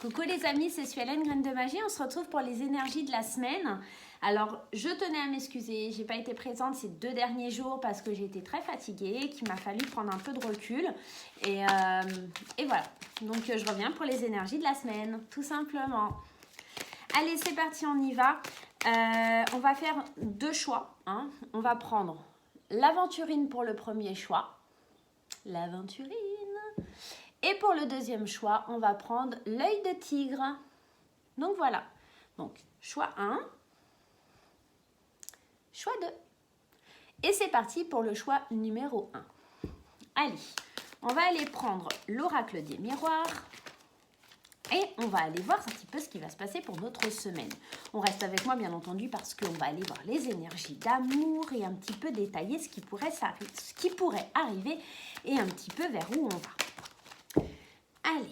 Coucou les amis, c'est Suellen, Graine de Magie. On se retrouve pour les énergies de la semaine. Alors, je tenais à m'excuser, j'ai pas été présente ces 2 derniers jours parce que j'ai été très fatiguée, qu'il m'a fallu prendre un peu de recul. Et voilà, donc je reviens pour les énergies de la semaine, tout simplement. Allez, c'est parti, on y va. On va faire 2 choix. Hein. On va prendre l'aventurine pour le premier choix. L'aventurine. Et pour le deuxième choix, on va prendre l'œil de tigre. Donc voilà. Donc, choix 1, choix 2. Et c'est parti pour le choix numéro 1. Allez, on va aller prendre l'oracle des miroirs. Et on va aller voir un petit peu ce qui va se passer pour notre semaine. On reste avec moi bien entendu parce qu'on va aller voir les énergies d'amour et un petit peu détailler ce qui pourrait arriver et un petit peu vers où on va. Allez,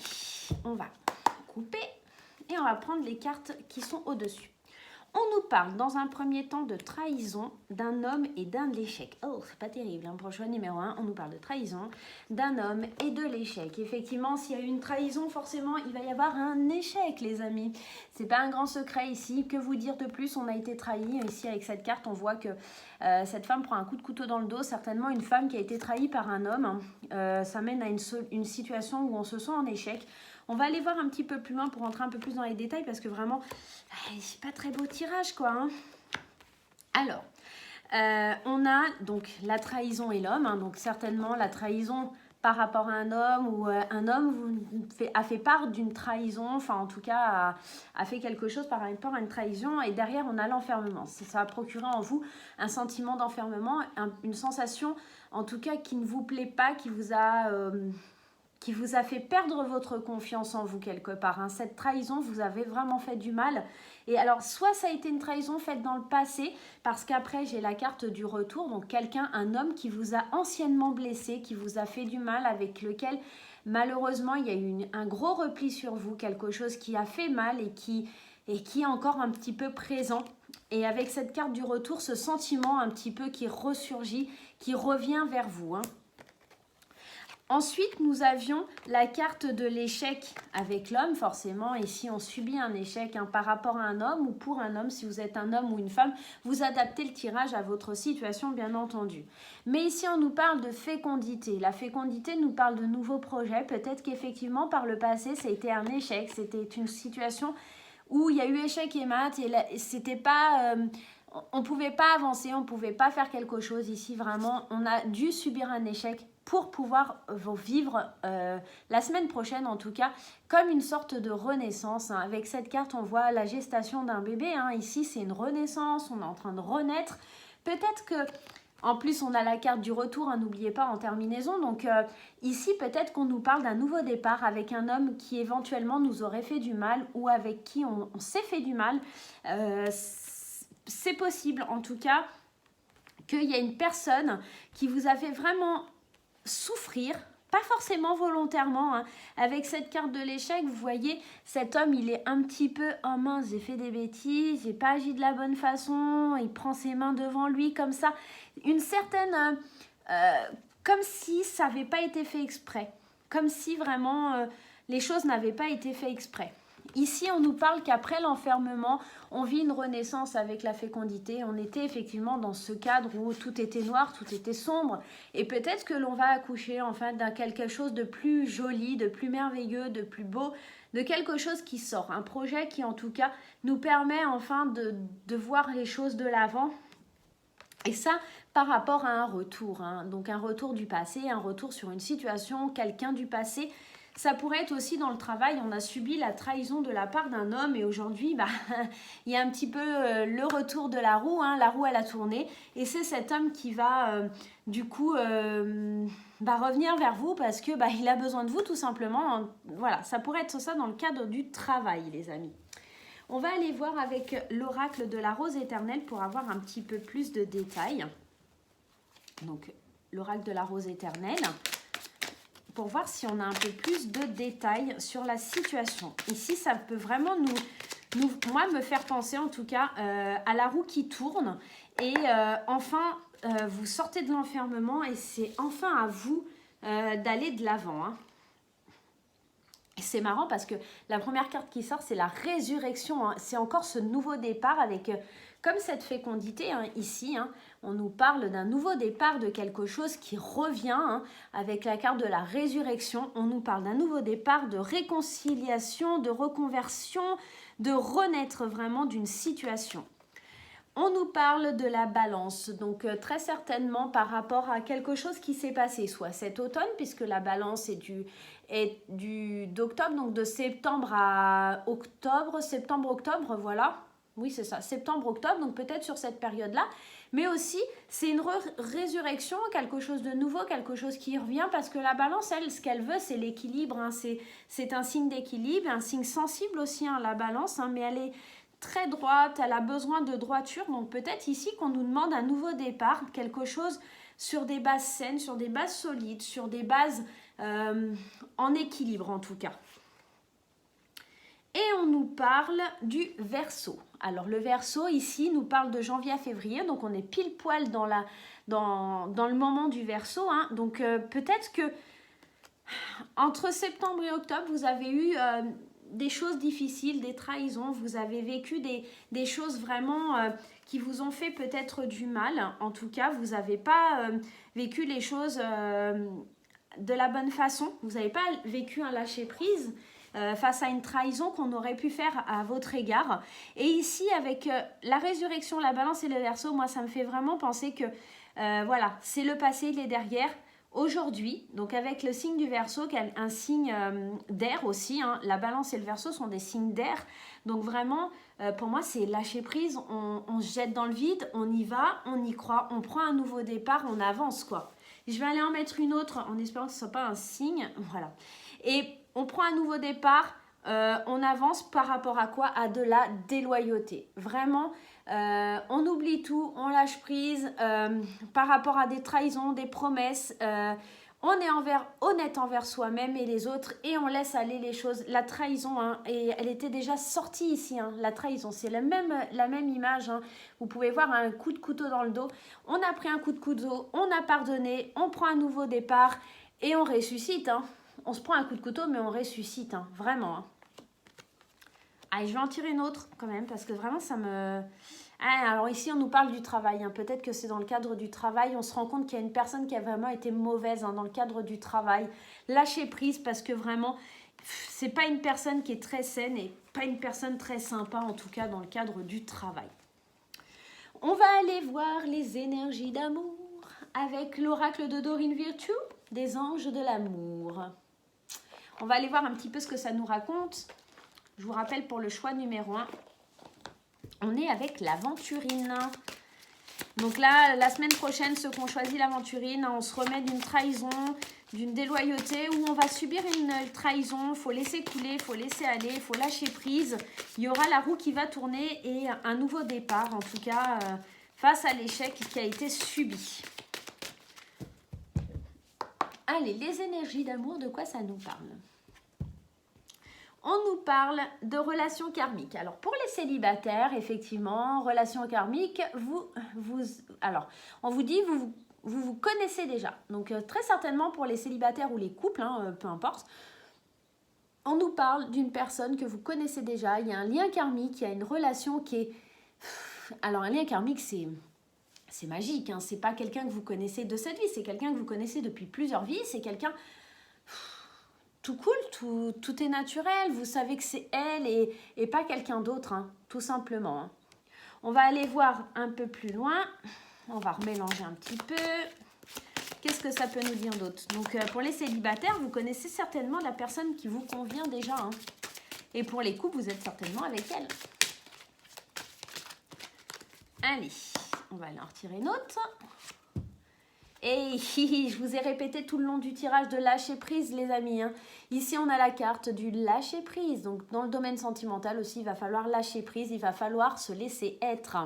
on va couper et on va prendre les cartes qui sont au-dessus. On nous parle dans un premier temps de trahison d'un homme et d'un échec. Oh, c'est pas terrible, hein. Pour le choix numéro 1, on nous parle de trahison d'un homme et de l'échec. Effectivement, s'il y a une trahison, forcément, il va y avoir un échec, les amis. C'est pas un grand secret ici. Que vous dire de plus? On a été trahi. Ici, avec cette carte, on voit que cette femme prend un coup de couteau dans le dos. Certainement une femme qui a été trahie par un homme. Ça mène à une situation où on se sent en échec. On va aller voir un petit peu plus loin pour rentrer un peu plus dans les détails parce que vraiment, c'est pas très beau tirage quoi. Hein. Alors, on a donc la trahison et l'homme. Hein, donc certainement la trahison par rapport à un homme ou un homme a fait part d'une trahison, enfin en tout cas a fait quelque chose par rapport à une trahison et derrière on a l'enfermement. Ça a procuré en vous un sentiment d'enfermement, une sensation en tout cas qui ne vous plaît pas, qui vous a fait perdre votre confiance en vous quelque part. Hein. Cette trahison vous avez vraiment fait du mal. Et alors, soit ça a été une trahison faite dans le passé, parce qu'après, j'ai la carte du retour. Donc, quelqu'un, un homme qui vous a anciennement blessé, qui vous a fait du mal, avec lequel, malheureusement, il y a eu un gros repli sur vous, quelque chose qui a fait mal et qui est encore un petit peu présent. Et avec cette carte du retour, ce sentiment un petit peu qui ressurgit, qui revient vers vous, hein. Ensuite, nous avions la carte de l'échec avec l'homme. Forcément, ici, on subit un échec par rapport à un homme ou pour un homme. Si vous êtes un homme ou une femme, vous adaptez le tirage à votre situation, bien entendu. Mais ici, on nous parle de fécondité. La fécondité nous parle de nouveaux projets. Peut-être qu'effectivement, par le passé, ça a été un échec. C'était une situation où il y a eu échec et mat. Et c'était pas... on ne pouvait pas avancer, on ne pouvait pas faire quelque chose. Ici, vraiment, on a dû subir un échec pour pouvoir vivre la semaine prochaine, en tout cas, comme une sorte de renaissance. Hein. Avec cette carte, on voit la gestation d'un bébé. Hein. Ici, c'est une renaissance, on est en train de renaître. Peut-être que, en plus, on a la carte du retour, hein, n'oubliez pas, en terminaison. Donc, ici, peut-être qu'on nous parle d'un nouveau départ avec un homme qui, éventuellement, nous aurait fait du mal ou avec qui on s'est fait du mal. C'est possible, en tout cas, qu'il y a une personne qui vous a fait vraiment souffrir, pas forcément volontairement. Hein. Avec cette carte de l'échec, vous voyez, cet homme, il est un petit peu « Oh mince, j'ai fait des bêtises, j'ai pas agi de la bonne façon », il prend ses mains devant lui comme ça. Une certaine... comme si ça n'avait pas été fait exprès. Comme si vraiment les choses n'avaient pas été faites exprès. Ici, on nous parle qu'après l'enfermement, on vit une renaissance avec la fécondité. On était effectivement dans ce cadre où tout était noir, tout était sombre. Et peut-être que l'on va accoucher enfin d'un quelque chose de plus joli, de plus merveilleux, de plus beau, de quelque chose qui sort. Un projet qui, en tout cas, nous permet enfin de voir les choses de l'avant. Et ça, par rapport à un retour. Hein. Donc un retour du passé, un retour sur une situation, quelqu'un du passé. Ça pourrait être aussi dans le travail, on a subi la trahison de la part d'un homme et aujourd'hui, il y a un petit peu le retour de la roue, hein, la roue elle a tourné et c'est cet homme qui va revenir vers vous parce que il a besoin de vous tout simplement. Voilà, ça pourrait être ça dans le cadre du travail, les amis. On va aller voir avec l'oracle de la rose éternelle pour avoir un petit peu plus de détails. Donc, l'oracle de la rose éternelle. Pour voir si on a un peu plus de détails sur la situation. Ici, ça peut vraiment moi, me faire penser en tout cas à la roue qui tourne. Et enfin, vous sortez de l'enfermement et c'est enfin à vous d'aller de l'avant. Hein. C'est marrant parce que la première carte qui sort, c'est la résurrection. Hein. C'est encore ce nouveau départ avec, comme cette fécondité hein, ici, hein, on nous parle d'un nouveau départ, de quelque chose qui revient. Hein, avec la carte de la résurrection, on nous parle d'un nouveau départ, de réconciliation, de reconversion, de renaître vraiment d'une situation. On nous parle de la balance, donc très certainement par rapport à quelque chose qui s'est passé, soit cet automne, puisque la balance est d'octobre, donc de septembre à octobre, septembre-octobre, voilà. Oui, c'est ça, septembre-octobre, donc peut-être sur cette période-là. Mais aussi, c'est une résurrection, quelque chose de nouveau, quelque chose qui revient, parce que la balance, elle, ce qu'elle veut, c'est l'équilibre. Hein, c'est un signe d'équilibre, un signe sensible aussi, hein, la balance, hein, mais elle est très droite, elle a besoin de droiture, donc peut-être ici qu'on nous demande un nouveau départ, quelque chose sur des bases saines, sur des bases solides, sur des bases en équilibre en tout cas. Et on nous parle du Verseau. Alors le Verseau ici nous parle de janvier à février, donc on est pile poil dans le moment du Verseau, hein. Donc peut-être que entre septembre et octobre, vous avez eu des choses difficiles, des trahisons, vous avez vécu des choses vraiment qui vous ont fait peut-être du mal. En tout cas, vous n'avez pas vécu les choses de la bonne façon. Vous n'avez pas vécu un lâcher-prise face à une trahison qu'on aurait pu faire à votre égard. Et ici, avec la résurrection, la balance et le Verseau, moi, ça me fait vraiment penser que voilà, c'est le passé, il est derrière. Aujourd'hui, donc avec le signe du Verseau, qui est un signe d'air aussi, hein, la balance et le Verseau sont des signes d'air, donc vraiment, pour moi, c'est lâcher prise, on se jette dans le vide, on y va, on y croit, on prend un nouveau départ, on avance, quoi. Je vais aller en mettre une autre en espérant que ce ne soit pas un signe, voilà. Et on prend un nouveau départ, on avance par rapport à quoi? À de la déloyauté. Vraiment, on oublie tout, on lâche prise par rapport à des trahisons, des promesses. On est honnête envers soi-même et les autres et on laisse aller les choses. La trahison, hein, et elle était déjà sortie ici, hein, la trahison, c'est la même image. Hein. Vous pouvez voir un coup de couteau dans le dos. On a pris un coup de couteau, on a pardonné, on prend un nouveau départ et on ressuscite. Hein. On se prend un coup de couteau mais on ressuscite, hein, vraiment. Hein. Allez, je vais en tirer une autre quand même parce que vraiment ça me... Ah, alors ici on nous parle du travail, hein. Peut-être que c'est dans le cadre du travail, on se rend compte qu'il y a une personne qui a vraiment été mauvaise hein, dans le cadre du travail. Lâcher prise parce que vraiment c'est pas une personne qui est très saine et pas une personne très sympa en tout cas dans le cadre du travail. On va aller voir les énergies d'amour avec l'oracle de Dorine Virtue, des anges de l'amour. On va aller voir un petit peu ce que ça nous raconte. Je vous rappelle pour le choix numéro 1, on est avec l'aventurine. Donc là, la semaine prochaine, ceux qui ont choisi l'aventurine, on se remet d'une trahison, d'une déloyauté où on va subir une trahison. Il faut laisser couler, il faut laisser aller, il faut lâcher prise. Il y aura la roue qui va tourner et un nouveau départ, en tout cas, face à l'échec qui a été subi. Allez, les énergies d'amour, de quoi ça nous parle ? On nous parle de relations karmiques. Alors, pour les célibataires, effectivement, relations karmiques, alors, on vous dit, vous connaissez déjà. Donc, très certainement, pour les célibataires ou les couples, hein, peu importe, on nous parle d'une personne que vous connaissez déjà. Il y a un lien karmique, il y a une relation qui est... Alors, un lien karmique, c'est magique. Hein, c'est pas quelqu'un que vous connaissez de cette vie, c'est quelqu'un que vous connaissez depuis plusieurs vies. C'est quelqu'un... Tout cool, tout est naturel, vous savez que c'est elle et pas quelqu'un d'autre, hein, tout simplement. Hein. On va aller voir un peu plus loin, on va remélanger un petit peu. Qu'est-ce que ça peut nous dire d'autre? Donc pour les célibataires, vous connaissez certainement la personne qui vous convient déjà. Hein. Et pour les couples, vous êtes certainement avec elle. Allez, on va aller en retirer une autre. Et je vous ai répété tout le long du tirage de lâcher prise, les amis. Hein. Ici, on a la carte du lâcher prise. Donc, dans le domaine sentimental aussi, il va falloir lâcher prise. Il va falloir se laisser être.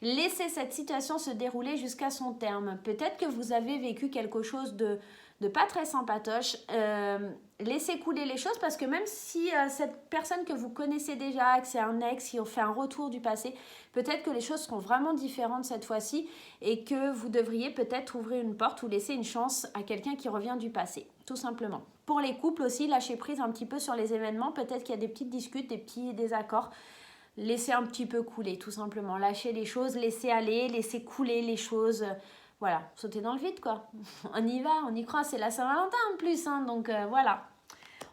Laisser cette situation se dérouler jusqu'à son terme. Peut-être que vous avez vécu quelque chose de pas très sympatoche. Laissez couler les choses parce que même si cette personne que vous connaissez déjà, que c'est un ex, qui fait un retour du passé, peut-être que les choses seront vraiment différentes cette fois-ci et que vous devriez peut-être ouvrir une porte ou laisser une chance à quelqu'un qui revient du passé, tout simplement. Pour les couples aussi, lâcher prise un petit peu sur les événements. Peut-être qu'il y a des petites disputes, des petits désaccords. Laissez un petit peu couler, tout simplement. Lâcher les choses, laisser aller, laisser couler les choses. Voilà, sauter dans le vide, quoi. On y va, on y croit. C'est la Saint-Valentin en plus, hein, donc voilà.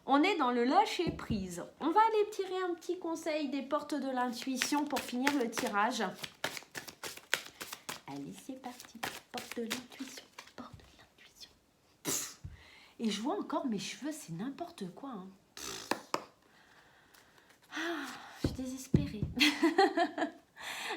On est dans le lâcher prise. On va aller tirer un petit conseil des portes de l'intuition pour finir le tirage. Allez, c'est parti. Porte de l'intuition. Porte de l'intuition. Et je vois encore mes cheveux, c'est n'importe quoi. Hein. Je suis désespérée.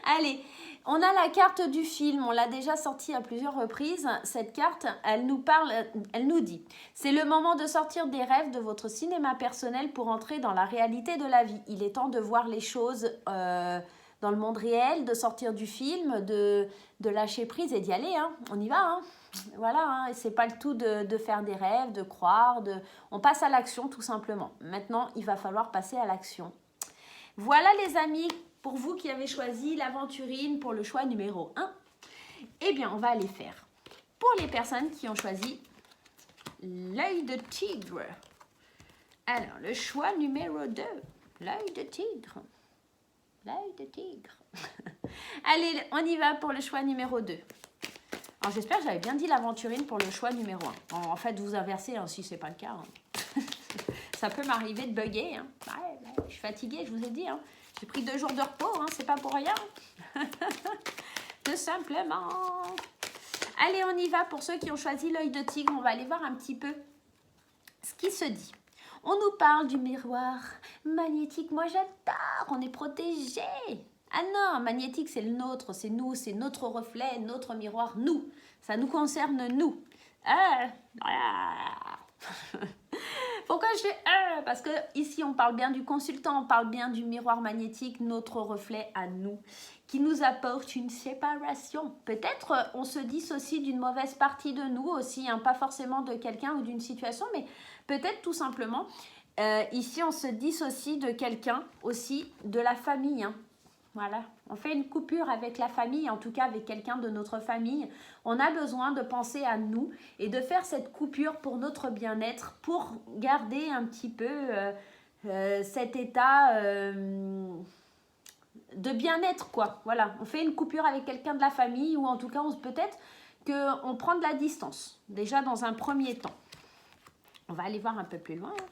Allez, on a la carte du film, on l'a déjà sortie à plusieurs reprises. Cette carte, elle nous parle, elle nous dit « C'est le moment de sortir des rêves de votre cinéma personnel pour entrer dans la réalité de la vie. Il est temps de voir les choses dans le monde réel, de sortir du film, de lâcher prise et d'y aller. Hein. On y va, hein. Voilà, hein. C'est pas le tout de faire des rêves, de croire. On passe à l'action tout simplement. Maintenant, il va falloir passer à l'action. Voilà les amis, pour vous qui avez choisi l'aventurine pour le choix numéro 1, eh bien on va aller faire. Pour les personnes qui ont choisi l'œil de tigre. Alors, le choix numéro 2, l'œil de tigre. L'œil de tigre. Allez, on y va pour le choix numéro 2. Alors, j'espère que j'avais bien dit l'aventurine pour le choix numéro 1. En fait, vous inversez, hein, si ce n'est pas le cas. Hein. Ça peut m'arriver de bugger. Hein. Ouais, je suis fatiguée, je vous ai dit. Hein. J'ai pris 2 jours de repos, hein, c'est pas pour rien. Tout simplement. Allez, on y va pour ceux qui ont choisi l'œil de tigre. On va aller voir un petit peu ce qui se dit. On nous parle du miroir magnétique. Moi, j'adore. On est protégé. Ah non, magnétique, c'est le nôtre, c'est nous, c'est notre reflet, notre miroir, nous. Ça nous concerne, nous. Pourquoi je fais parce que ici on parle bien du consultant, on parle bien du miroir magnétique, notre reflet à nous, qui nous apporte une séparation. Peut-être on se dissocie d'une mauvaise partie de nous aussi, hein, pas forcément de quelqu'un ou d'une situation, mais peut-être tout simplement, ici on se dissocie de quelqu'un aussi, de la famille, hein. Voilà, on fait une coupure avec la famille, en tout cas avec quelqu'un de notre famille. On a besoin de penser à nous et de faire cette coupure pour notre bien-être, pour garder un petit peu cet état de bien-être, quoi. Voilà, on fait une coupure avec quelqu'un de la famille ou en tout cas, peut-être qu'on prend de la distance, déjà dans un premier temps. On va aller voir un peu plus loin, hein.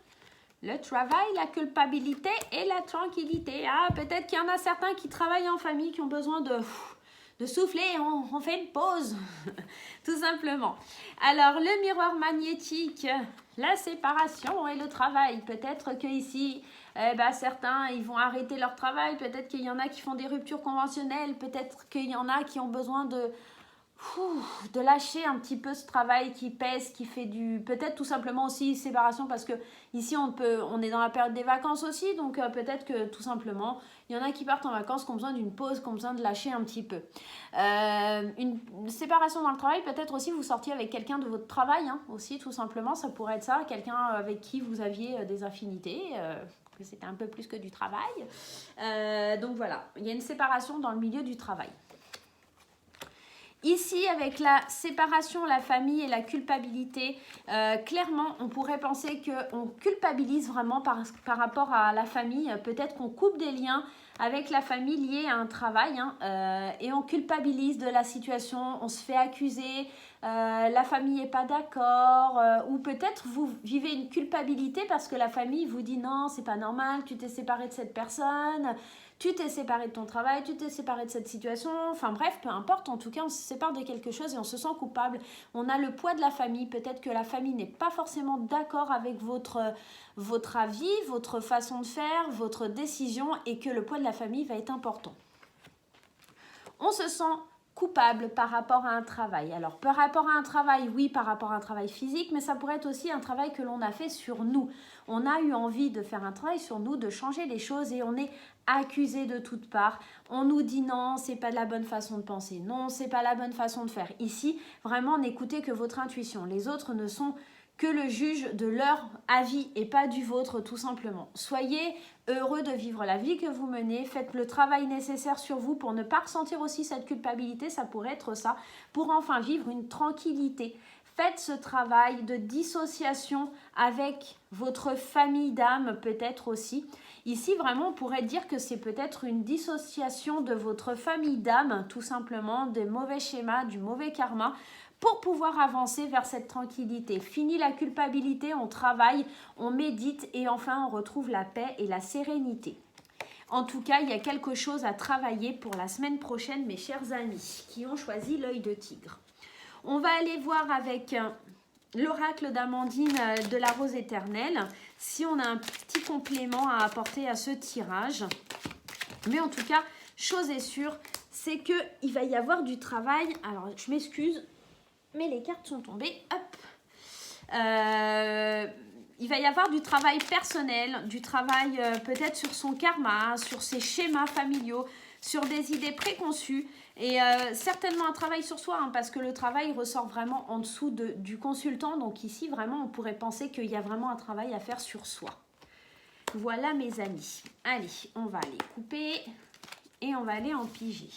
Le travail, la culpabilité et la tranquillité. Ah, peut-être qu'il y en a certains qui travaillent en famille, qui ont besoin de souffler. On fait une pause, tout simplement. Alors, le miroir magnétique, la séparation et le travail. Peut-être qu'ici, certains, ils vont arrêter leur travail. Peut-être qu'il y en a qui font des ruptures conventionnelles. Peut-être qu'il y en a qui ont besoin de lâcher un petit peu ce travail qui pèse, qui fait peut-être tout simplement aussi séparation parce que ici on est dans la période des vacances aussi, donc peut-être que tout simplement il y en a qui partent en vacances, qui ont besoin d'une pause, qui ont besoin de lâcher un petit peu. Une séparation dans le travail, peut-être aussi vous sortiez avec quelqu'un de votre travail, hein, aussi tout simplement, ça pourrait être ça, quelqu'un avec qui vous aviez des affinités, que c'était un peu plus que du travail. Donc voilà, il y a une séparation dans le milieu du travail. Ici, avec la séparation, la famille et la culpabilité, clairement, on pourrait penser qu'on culpabilise vraiment par rapport à la famille. Peut-être qu'on coupe des liens avec la famille liés à un travail, hein, et on culpabilise de la situation, on se fait accuser, la famille n'est pas d'accord, ou peut-être vous vivez une culpabilité parce que la famille vous dit non, c'est pas normal, tu t'es séparé de cette personne, tu t'es séparé de ton travail, tu t'es séparé de cette situation, enfin bref, peu importe, en tout cas on se sépare de quelque chose et on se sent coupable. On a le poids de la famille, peut-être que la famille n'est pas forcément d'accord avec votre avis, votre façon de faire, votre décision et que le poids de la famille va être important. On se sent coupable par rapport à un travail. Alors, par rapport à un travail, oui, par rapport à un travail physique, mais ça pourrait être aussi un travail que l'on a fait sur nous. On a eu envie de faire un travail sur nous, de changer les choses et on est accusé de toutes parts. On nous dit non, c'est pas la bonne façon de penser. Non, c'est pas la bonne façon de faire. Ici, vraiment, n'écoutez que votre intuition. Les autres ne sont que le juge de leur avis et pas du vôtre, tout simplement. Soyez heureux de vivre la vie que vous menez, faites le travail nécessaire sur vous pour ne pas ressentir aussi cette culpabilité, ça pourrait être ça, pour enfin vivre une tranquillité. Faites ce travail de dissociation avec votre famille d'âme peut-être aussi. Ici, vraiment, on pourrait dire que c'est peut-être une dissociation de votre famille d'âme, tout simplement, des mauvais schémas, du mauvais karma, pour pouvoir avancer vers cette tranquillité. Fini la culpabilité, on travaille, on médite et enfin on retrouve la paix et la sérénité. En tout cas, il y a quelque chose à travailler pour la semaine prochaine, mes chers amis, qui ont choisi l'œil de tigre. On va aller voir avec l'oracle d'Amandine de la Rose éternelle, si on a un petit complément à apporter à ce tirage. Mais en tout cas, chose est sûre, c'est qu'il va y avoir du travail. Alors, je m'excuse, mais les cartes sont tombées. Hop. Il va y avoir du travail personnel, du travail peut-être sur son karma, sur ses schémas familiaux, sur des idées préconçues et certainement un travail sur soi, hein, parce que le travail ressort vraiment en dessous du consultant. Donc ici, vraiment, on pourrait penser qu'il y a vraiment un travail à faire sur soi. Voilà mes amis. Allez, on va aller couper et on va aller en piger.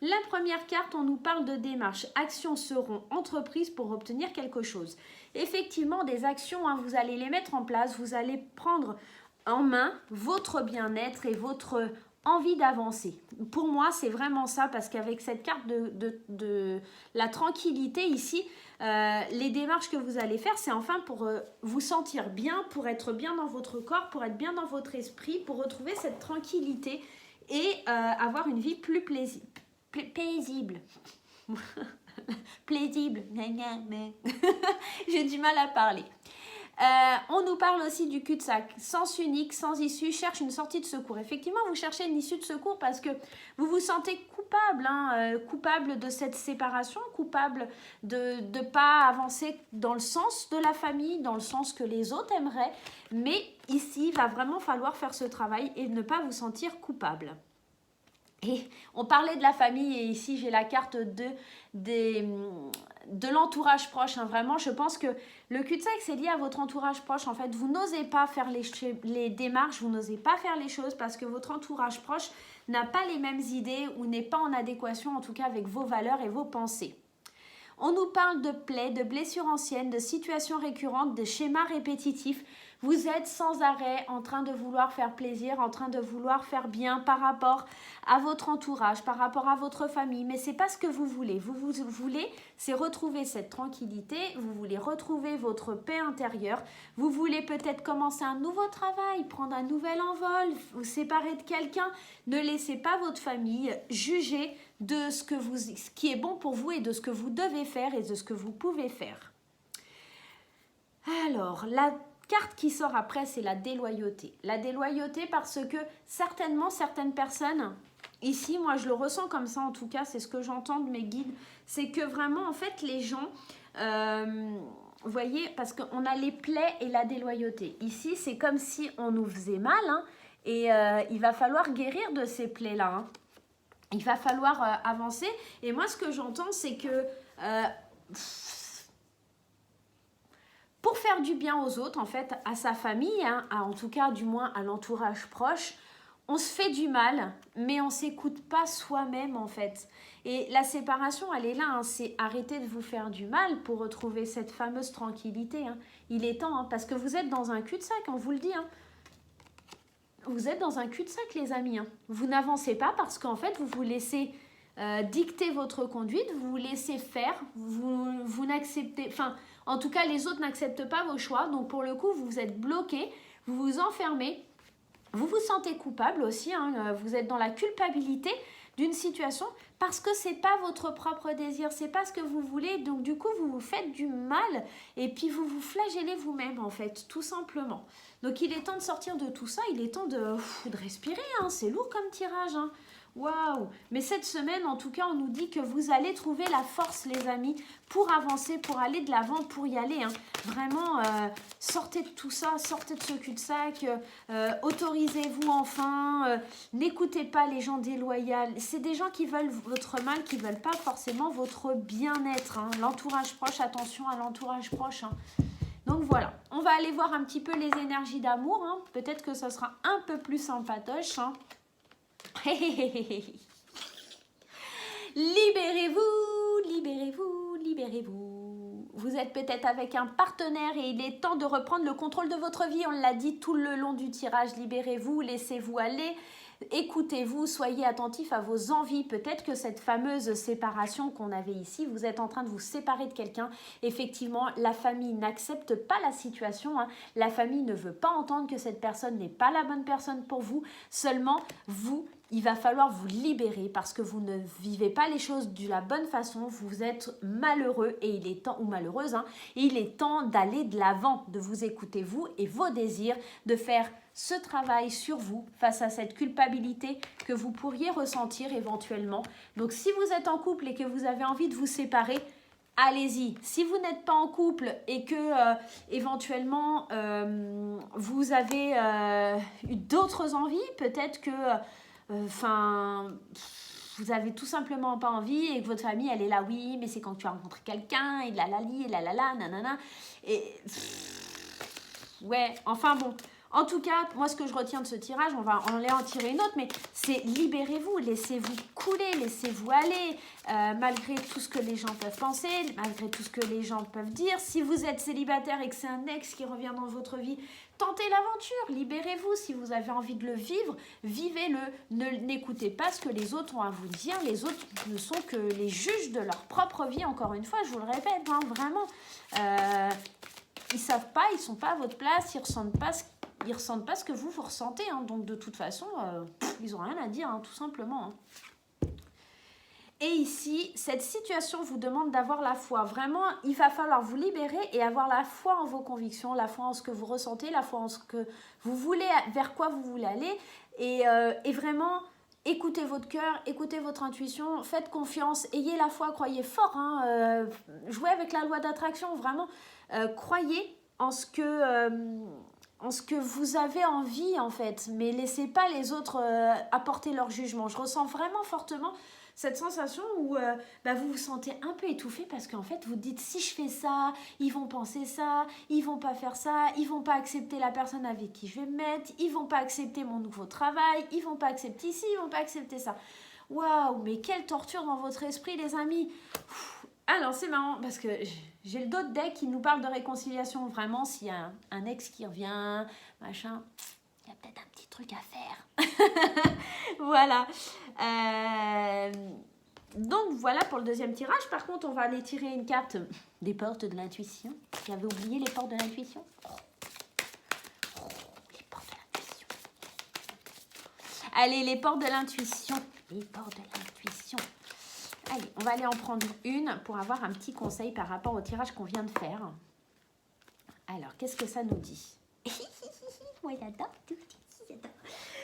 La première carte, on nous parle de démarches. Actions seront entreprises pour obtenir quelque chose. Effectivement, des actions, hein, vous allez les mettre en place, vous allez prendre en main votre bien-être et votre envie d'avancer. Pour moi, c'est vraiment ça, parce qu'avec cette carte de la tranquillité ici, les démarches que vous allez faire, c'est enfin pour vous sentir bien, pour être bien dans votre corps, pour être bien dans votre esprit, pour retrouver cette tranquillité et avoir une vie plus paisible. Plaisible. J'ai du mal à parler. On nous parle aussi du cul-de-sac. Sens unique, sans issue, cherche une sortie de secours. Effectivement, vous cherchez une issue de secours parce que vous vous sentez coupable, hein, coupable de cette séparation, coupable de ne pas avancer dans le sens de la famille, dans le sens que les autres aimeraient. Mais ici, il va vraiment falloir faire ce travail et ne pas vous sentir coupable. Et on parlait de la famille et ici j'ai la carte de l'entourage proche, hein. Vraiment, je pense que le cul-de-sac c'est lié à votre entourage proche. En fait, vous n'osez pas faire les démarches, vous n'osez pas faire les choses parce que votre entourage proche n'a pas les mêmes idées ou n'est pas en adéquation en tout cas avec vos valeurs et vos pensées. On nous parle de plaies, de blessures anciennes, de situations récurrentes, de schémas répétitifs. Vous êtes sans arrêt en train de vouloir faire plaisir, en train de vouloir faire bien par rapport à votre entourage, par rapport à votre famille. Mais ce n'est pas ce que vous voulez. Vous voulez, c'est retrouver cette tranquillité. Vous voulez retrouver votre paix intérieure. Vous voulez peut-être commencer un nouveau travail, prendre un nouvel envol, vous séparer de quelqu'un. Ne laissez pas votre famille juger de ce qui est bon pour vous et de ce que vous devez faire et de ce que vous pouvez faire. Alors, la carte qui sort après, c'est la déloyauté. La déloyauté parce que certainement certaines personnes, ici, moi je le ressens comme ça en tout cas, c'est ce que j'entends de mes guides, c'est que vraiment en fait les gens, vous voyez, parce qu'on a les plaies et la déloyauté. Ici, c'est comme si on nous faisait mal, hein, et il va falloir guérir de ces plaies-là, hein. Il va falloir avancer. Et moi, ce que j'entends, c'est que pour faire du bien aux autres, en fait, à sa famille, hein, en tout cas, du moins à l'entourage proche, on se fait du mal, mais on ne s'écoute pas soi-même, en fait. Et la séparation, elle est là, hein, c'est arrêter de vous faire du mal pour retrouver cette fameuse tranquillité, hein. Il est temps, hein, parce que vous êtes dans un cul-de-sac, on vous le dit, hein. Vous êtes dans un cul-de-sac, les amis, hein. Vous n'avancez pas parce qu'en fait, vous vous laissez dicter votre conduite, vous vous laissez faire, vous n'acceptez... Enfin, en tout cas, les autres n'acceptent pas vos choix. Donc, pour le coup, vous êtes bloqué, vous vous enfermez, vous vous sentez coupable aussi, hein, vous êtes dans la culpabilité d'une situation parce que c'est pas votre propre désir, c'est pas ce que vous voulez. Donc, du coup, vous vous faites du mal et puis vous vous flagellez vous-même, en fait, tout simplement. Donc, il est temps de sortir de tout ça, il est temps de respirer, hein. C'est lourd comme tirage, hein. Waouh! Mais cette semaine, en tout cas, on nous dit que vous allez trouver la force, les amis, pour avancer, pour aller de l'avant, pour y aller, hein. Vraiment, sortez de tout ça, sortez de ce cul-de-sac, autorisez-vous enfin, n'écoutez pas les gens déloyaux. C'est des gens qui veulent votre mal, qui ne veulent pas forcément votre bien-être, hein. L'entourage proche, attention à l'entourage proche, hein. Donc voilà, on va aller voir un petit peu les énergies d'amour, hein. Peut-être que ça sera un peu plus sympatoche, hein. Libérez-vous, libérez-vous, libérez-vous. vous êtes peut-être avec un partenaire et il est temps de reprendre le contrôle de votre vie. On l'a dit tout le long du tirage, libérez-vous, laissez-vous aller. Écoutez-vous, soyez attentifs à vos envies. Peut-être que cette fameuse séparation qu'on avait ici, vous êtes en train de vous séparer de quelqu'un. Effectivement, la famille n'accepte pas la situation. La famille ne veut pas entendre que cette personne n'est pas la bonne personne pour vous. Seulement, vous, il va falloir vous libérer parce que vous ne vivez pas les choses de la bonne façon. Vous êtes malheureux et il est temps, ou malheureuse, et il est temps d'aller de l'avant, de vous écouter vous et vos désirs, de faire ce travail sur vous face à cette culpabilité que vous pourriez ressentir éventuellement. Donc si vous êtes en couple et que vous avez envie de vous séparer, allez-y. Si vous n'êtes pas en couple et que éventuellement vous avez eu d'autres envies, peut-être que vous avez tout simplement pas envie et que votre famille elle est là, oui mais c'est quand tu as rencontré quelqu'un et la lali et la la nanana et ouais, enfin bon. En tout cas, moi, ce que je retiens de ce tirage, on va en tirer une autre, mais c'est libérez-vous, laissez-vous couler, laissez-vous aller, malgré tout ce que les gens peuvent penser, malgré tout ce que les gens peuvent dire. Si vous êtes célibataire et que c'est un ex qui revient dans votre vie, tentez l'aventure, libérez-vous. Si vous avez envie de le vivre, vivez-le. N'écoutez pas ce que les autres ont à vous dire. Les autres ne sont que les juges de leur propre vie, encore une fois, je vous le répète, vraiment. Ils savent pas, ils sont pas à votre place, ils ressentent pas ce que vous ressentez, donc de toute façon, ils n'ont rien à dire, tout simplement. Et ici, cette situation vous demande d'avoir la foi. Vraiment, il va falloir vous libérer et avoir la foi en vos convictions, la foi en ce que vous ressentez, la foi en ce que vous voulez, vers quoi vous voulez aller. Et vraiment, écoutez votre cœur, écoutez votre intuition, faites confiance, ayez la foi, croyez fort. Jouez avec la loi d'attraction, vraiment. Croyez en ce que vous avez envie en fait, mais laissez pas les autres apporter leur jugement. Je ressens vraiment fortement cette sensation où vous vous sentez un peu étouffé parce qu'en fait vous dites si je fais ça, ils vont penser ça, ils vont pas faire ça, ils vont pas accepter la personne avec qui je vais me mettre, ils vont pas accepter mon nouveau travail, ils vont pas accepter ci, ils vont pas accepter ça. Waouh, mais quelle torture dans votre esprit les amis. Alors c'est marrant parce que j'ai le dos de deck qui nous parle de réconciliation. Vraiment, s'il y a un ex qui revient, machin, il y a peut-être un petit truc à faire. Voilà. Donc voilà pour le deuxième tirage. Par contre, on va aller tirer une carte des portes de l'intuition. J'avais oublié les portes de l'intuition. Les portes de l'intuition. Allez, les portes de l'intuition. Les portes de l'intuition. Allez, on va aller en prendre une pour avoir un petit conseil par rapport au tirage qu'on vient de faire. Alors, qu'est-ce que ça nous dit? Moi, j'adore tout.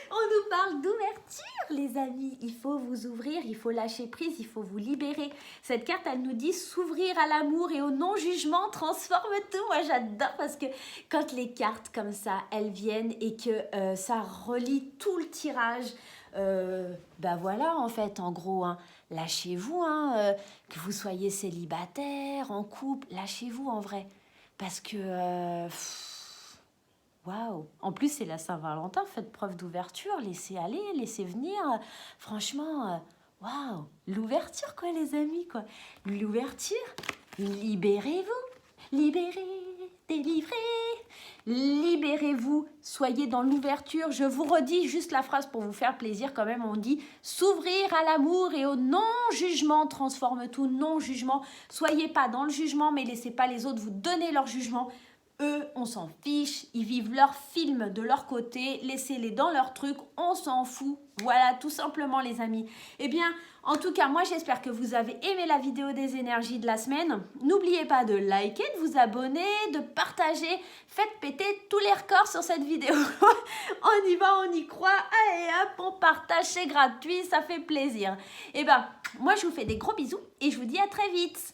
On nous parle d'ouverture, les amis. Il faut vous ouvrir, il faut lâcher prise, il faut vous libérer. Cette carte, elle nous dit s'ouvrir à l'amour et au non-jugement transforme tout. Moi, j'adore parce que quand les cartes comme ça, elles viennent et que ça relie tout le tirage, voilà, en fait, en gros, lâchez-vous, que vous soyez célibataire, en couple, lâchez-vous en vrai. Parce que, waouh, en plus c'est la Saint-Valentin, faites preuve d'ouverture, laissez aller, laissez venir. Franchement, waouh, l'ouverture quoi les amis, quoi. L'ouverture, libérez-vous, libérez, délivrez. Libérez-vous, soyez dans l'ouverture. Je vous redis juste la phrase pour vous faire plaisir quand même. On dit s'ouvrir à l'amour et au non-jugement transforme tout, non-jugement. Soyez pas dans le jugement, mais laissez pas les autres vous donner leur jugement. Eux, on s'en fiche, ils vivent leur film de leur côté, laissez-les dans leur truc, on s'en fout. Voilà, tout simplement les amis. Eh bien, en tout cas, moi j'espère que vous avez aimé la vidéo des énergies de la semaine. N'oubliez pas de liker, de vous abonner, de partager. Faites péter tous les records sur cette vidéo. On y va, on y croit. Allez hop, on partage, c'est gratuit, ça fait plaisir. Eh bien, moi je vous fais des gros bisous et je vous dis à très vite.